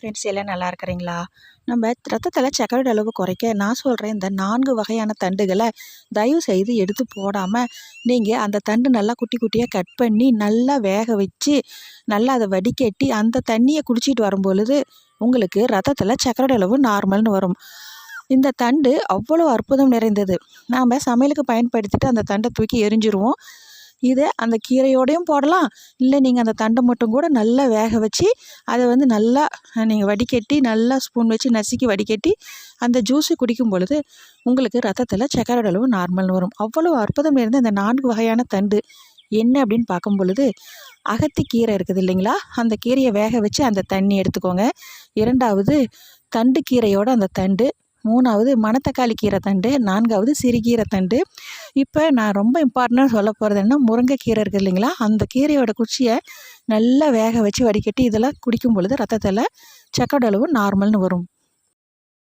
Friends எல்லாம் நல்லா இருக்கிறீங்களா? நம்ம ரத்தத்தில் சர்க்கரையோட அளவு குறைக்க நான் சொல்கிறேன், இந்த 4 வகையான தண்டுகளை தயவு செய்து எடுத்து போடாமல் நீங்கள் அந்த தண்டு நல்லா குட்டி குட்டியாக கட் பண்ணி நல்லா வேக வச்சு நல்லா அதை வடிகட்டி அந்த தண்ணியை குடிச்சிட்டு வரும்பொழுது உங்களுக்கு ரத்தத்தில் சர்க்கரையோட அளவு நார்மல்னு வரும். இந்த தண்டு அவ்வளோ அற்புதம் நிறைந்தது. நாம் சமையலுக்கு பயன்படுத்திட்டு அந்த தண்டை தூக்கி எரிஞ்சிருவோம். இதை அந்த கீரையோடையும் போடலாம். இல்லை நீங்கள் அந்த தண்டை மட்டும் கூட நல்லா வேக வச்சு அதை நல்லா நீங்கள் வடிகட்டி நல்லா ஸ்பூன் வச்சு நசுக்கி வடிகட்டி அந்த ஜூஸு குடிக்கும் பொழுது உங்களுக்கு ரத்தத்தில் சர்க்கரையோட அளவு நார்மல்னு வரும். அவ்வளோ அற்புதம் நிறைந்த இந்த 4 வகையான தண்டு என்ன அப்படின்னு பார்க்கும் பொழுது, அகத்திக்கீரை இருக்குது இல்லைங்களா, அந்த கீரையை வேக வச்சு அந்த தண்ணி எடுத்துக்கோங்க. 2வது தண்டு கீரையோட அந்த தண்டு, 3வது மணத்தக்காளி கீரை தண்டு, 4வது சிறுகீரை தண்டு. இப்போ நான் ரொம்ப இம்பார்ட்டண்ட்டாக சொல்ல போகிறது என்ன, முருங்கைக்கீரை இருக்குது இல்லைங்களா, அந்த கீரையோட குச்சியை நல்லா வேக வச்சு வடிகட்டி இதெல்லாம் குடிக்கும் பொழுது ரத்தத்தில் சர்க்கரை அளவு நார்மல்னு வரும்.